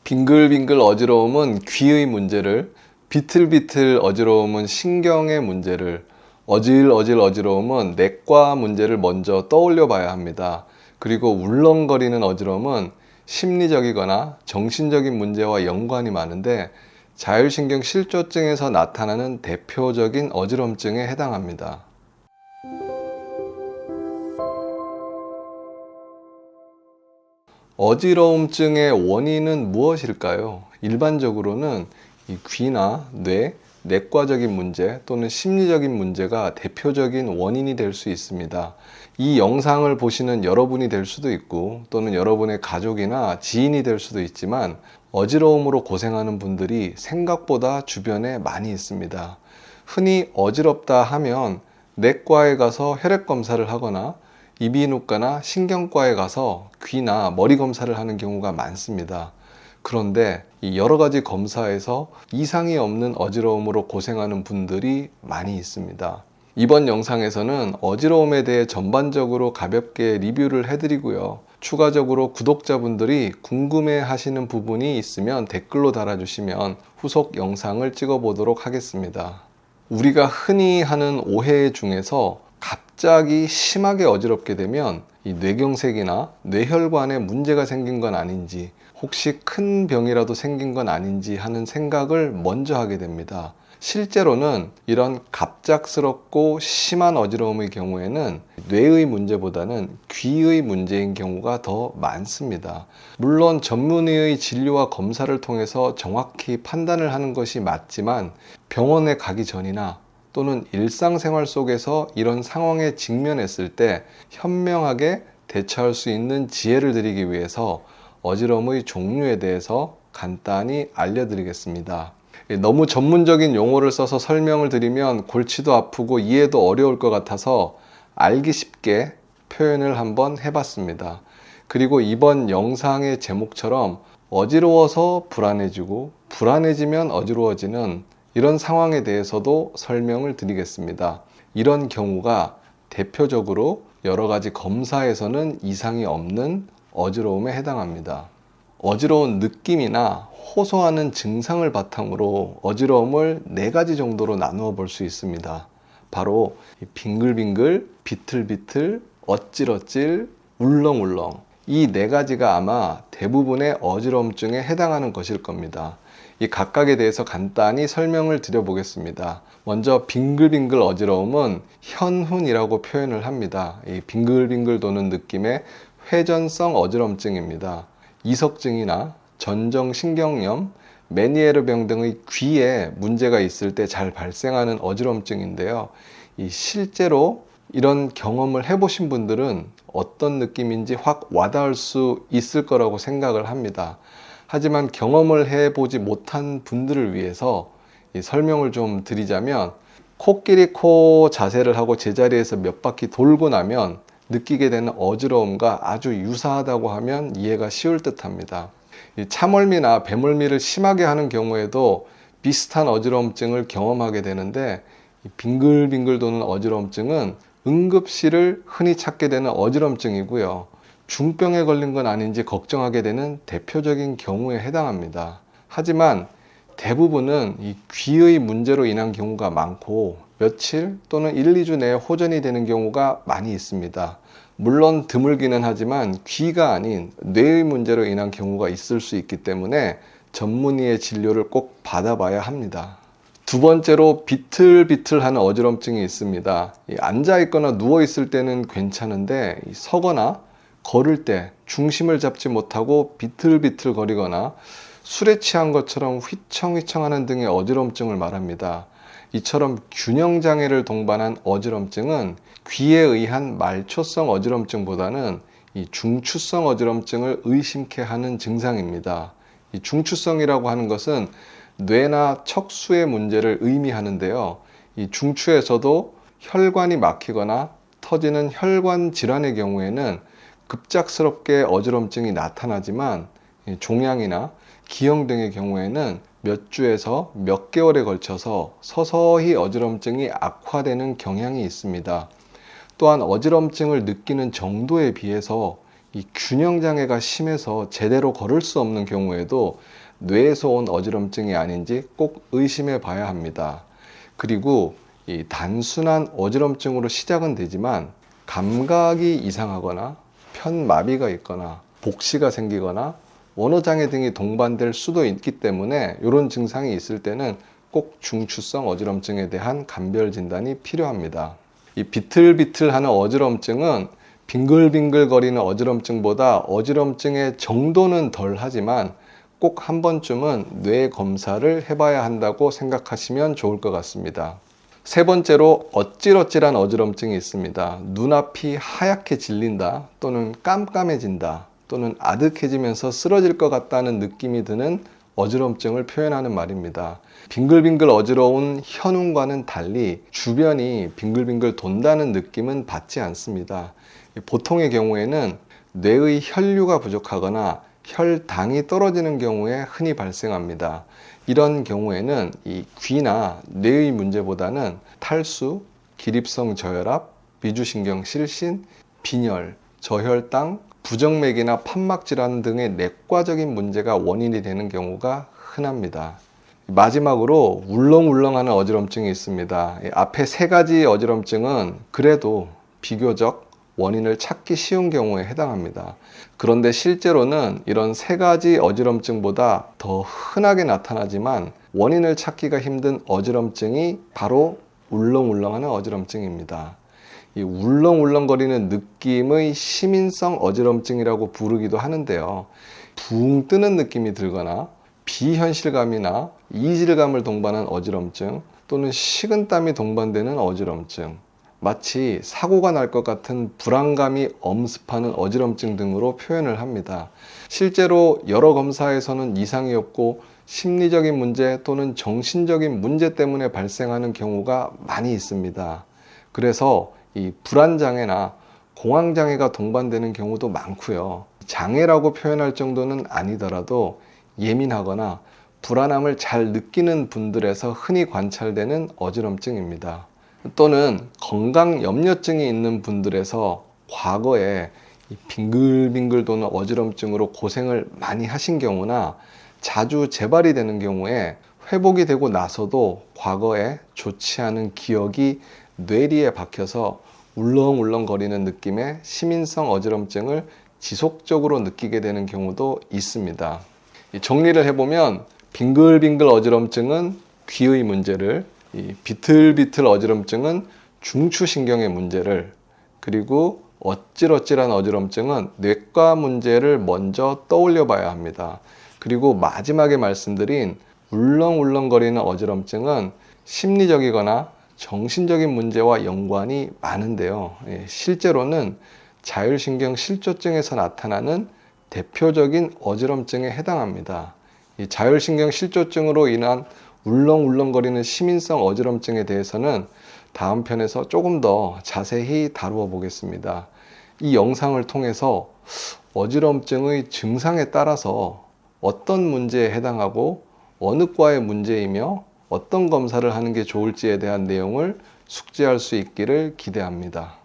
빙글빙글 어지러움은 귀의 문제를, 비틀비틀 어지러움은 신경의 문제를, 어질어질 어지러움은 내과 문제를 먼저 떠올려 봐야 합니다. 그리고 울렁거리는 어지러움은 심리적이거나 정신적인 문제와 연관이 많은데 자율신경 실조증에서 나타나는 대표적인 어지럼증에 해당합니다. 어지러움증의 원인은 무엇일까요? 일반적으로는 이 귀나 뇌, 내과적인 문제 또는 심리적인 문제가 대표적인 원인이 될 수 있습니다. 이 영상을 보시는 여러분이 될 수도 있고 또는 여러분의 가족이나 지인이 될 수도 있지만 어지러움으로 고생하는 분들이 생각보다 주변에 많이 있습니다. 흔히 어지럽다 하면 내과에 가서 혈액 검사를 하거나 이비인후과나 신경과에 가서 귀나 머리 검사를 하는 경우가 많습니다. 그런데 이 여러 가지 검사에서 이상이 없는 어지러움으로 고생하는 분들이 많이 있습니다. 이번 영상에서는 어지러움에 대해 전반적으로 가볍게 리뷰를 해드리고요. 추가적으로 구독자분들이 궁금해 하시는 부분이 있으면 댓글로 달아주시면 후속 영상을 찍어 보도록 하겠습니다. 우리가 흔히 하는 오해 중에서 갑자기 심하게 어지럽게 되면 이 뇌경색이나 뇌혈관에 문제가 생긴 건 아닌지, 혹시 큰 병이라도 생긴 건 아닌지 하는 생각을 먼저 하게 됩니다. 실제로는 이런 갑작스럽고 심한 어지러움의 경우에는 뇌의 문제보다는 귀의 문제인 경우가 더 많습니다. 물론 전문의의 진료와 검사를 통해서 정확히 판단을 하는 것이 맞지만 병원에 가기 전이나 또는 일상생활 속에서 이런 상황에 직면했을 때 현명하게 대처할 수 있는 지혜를 드리기 위해서 어지러움의 종류에 대해서 간단히 알려드리겠습니다. 너무 전문적인 용어를 써서 설명을 드리면 골치도 아프고 이해도 어려울 것 같아서 알기 쉽게 표현을 한번 해봤습니다. 그리고 이번 영상의 제목처럼 어지러워서 불안해지고 불안해지면 어지러워지는 이런 상황에 대해서도 설명을 드리겠습니다. 이런 경우가 대표적으로 여러 가지 검사에서는 이상이 없는 어지러움에 해당합니다. 어지러운 느낌이나 호소하는 증상을 바탕으로 어지러움을 4가지 정도로 나누어 볼 수 있습니다. 바로 빙글빙글, 비틀비틀, 어찔어찔, 울렁울렁, 이 4가지가 아마 대부분의 어지러움증에 해당하는 것일 겁니다. 이 각각에 대해서 간단히 설명을 드려보겠습니다. 먼저 빙글빙글 어지러움은 현훈이라고 표현을 합니다. 이 빙글빙글 도는 느낌의 회전성 어지럼증입니다. 이석증이나 전정신경염, 메니에르병 등의 귀에 문제가 있을 때 잘 발생하는 어지럼증인데요. 실제로 이런 경험을 해보신 분들은 어떤 느낌인지 확 와닿을 수 있을 거라고 생각을 합니다. 하지만 경험을 해보지 못한 분들을 위해서 이 설명을 좀 드리자면, 코끼리 코 자세를 하고 제자리에서 몇 바퀴 돌고 나면 느끼게 되는 어지러움과 아주 유사하다고 하면 이해가 쉬울 듯 합니다. 참을미나 배멀미를 심하게 하는 경우에도 비슷한 어지러움증을 경험하게 되는데, 빙글빙글 도는 어지러움증은 응급실을 흔히 찾게 되는 어지럼증이고요. 중병에 걸린 건 아닌지 걱정하게 되는 대표적인 경우에 해당합니다. 하지만 대부분은 이 귀의 문제로 인한 경우가 많고 며칠 또는 1, 2주 내에 호전이 되는 경우가 많이 있습니다. 물론 드물기는 하지만 귀가 아닌 뇌의 문제로 인한 경우가 있을 수 있기 때문에 전문의의 진료를 꼭 받아봐야 합니다. 두 번째로 비틀비틀하는 어지럼증이 있습니다. 앉아있거나 누워있을 때는 괜찮은데 서거나 걸을 때 중심을 잡지 못하고 비틀비틀 거리거나 술에 취한 것처럼 휘청휘청하는 등의 어지럼증을 말합니다. 이처럼 균형장애를 동반한 어지럼증은 귀에 의한 말초성 어지럼증보다는 이 중추성 어지럼증을 의심케 하는 증상입니다. 이 중추성이라고 하는 것은 뇌나 척수의 문제를 의미하는데요. 이 중추에서도 혈관이 막히거나 터지는 혈관 질환의 경우에는 급작스럽게 어지럼증이 나타나지만 종양이나 기형 등의 경우에는 몇 주에서 몇 개월에 걸쳐서 서서히 어지럼증이 악화되는 경향이 있습니다. 또한 어지럼증을 느끼는 정도에 비해서 이 균형 장애가 심해서 제대로 걸을 수 없는 경우에도 뇌에서 온 어지럼증이 아닌지 꼭 의심해 봐야 합니다. 그리고 이 단순한 어지럼증으로 시작은 되지만 감각이 이상하거나 편마비가 있거나 복시가 생기거나 원어장애 등이 동반될 수도 있기 때문에 이런 증상이 있을 때는 꼭 중추성 어지럼증에 대한 감별 진단이 필요합니다. 이 비틀비틀하는 어지럼증은 빙글빙글거리는 어지럼증보다 어지럼증의 정도는 덜 하지만 꼭 한 번쯤은 뇌 검사를 해봐야 한다고 생각하시면 좋을 것 같습니다. 세 번째로 어찔어찔한 어지럼증이 있습니다. 눈앞이 하얗게 질린다, 또는 깜깜해진다, 또는 아득해지면서 쓰러질 것 같다는 느낌이 드는 어지럼증을 표현하는 말입니다. 빙글빙글 어지러운 현웅과는 달리 주변이 빙글빙글 돈다는 느낌은 받지 않습니다. 보통의 경우에는 뇌의 혈류가 부족하거나 혈당이 떨어지는 경우에 흔히 발생합니다. 이런 경우에는 이 귀나 뇌의 문제보다는 탈수, 기립성 저혈압, 비주신경 실신, 빈혈, 저혈당, 부정맥이나 판막 질환 등의 내과적인 문제가 원인이 되는 경우가 흔합니다. 마지막으로 울렁울렁하는 어지럼증이 있습니다. 앞에 세 가지 어지럼증은 그래도 비교적 원인을 찾기 쉬운 경우에 해당합니다. 그런데 실제로는 이런 세 가지 어지럼증보다 더 흔하게 나타나지만 원인을 찾기가 힘든 어지럼증이 바로 울렁울렁하는 어지럼증입니다. 이 울렁울렁거리는 느낌의 시민성 어지럼증이라고 부르기도 하는데요. 붕 뜨는 느낌이 들거나 비현실감이나 이질감을 동반한 어지럼증, 또는 식은땀이 동반되는 어지럼증, 마치 사고가 날 것 같은 불안감이 엄습하는 어지럼증 등으로 표현을 합니다. 실제로 여러 검사에서는 이상이 없고 심리적인 문제 또는 정신적인 문제 때문에 발생하는 경우가 많이 있습니다. 그래서 이 불안장애나 공황장애가 동반되는 경우도 많고요. 장애라고 표현할 정도는 아니더라도 예민하거나 불안함을 잘 느끼는 분들에서 흔히 관찰되는 어지럼증입니다. 또는 건강염려증이 있는 분들에서 과거에 빙글빙글 도는 어지럼증으로 고생을 많이 하신 경우나 자주 재발이 되는 경우에 회복이 되고 나서도 과거에 좋지 않은 기억이 뇌리에 박혀서 울렁울렁거리는 느낌의 시민성 어지럼증을 지속적으로 느끼게 되는 경우도 있습니다. 정리를 해보면 빙글빙글 어지럼증은 귀의 문제를, 이 비틀비틀 어지럼증은 중추신경의 문제를, 그리고 어찔어찔한 어지럼증은 뇌과 문제를 먼저 떠올려 봐야 합니다. 그리고 마지막에 말씀드린 울렁울렁거리는 어지럼증은 심리적이거나 정신적인 문제와 연관이 많은데요. 실제로는 자율신경 실조증에서 나타나는 대표적인 어지럼증에 해당합니다. 이 자율신경 실조증으로 인한 울렁울렁거리는 시민성 어지럼증에 대해서는 다음 편에서 조금 더 자세히 다루어 보겠습니다. 이 영상을 통해서 어지럼증의 증상에 따라서 어떤 문제에 해당하고 어느 과의 문제이며 어떤 검사를 하는 게 좋을지에 대한 내용을 숙지할 수 있기를 기대합니다.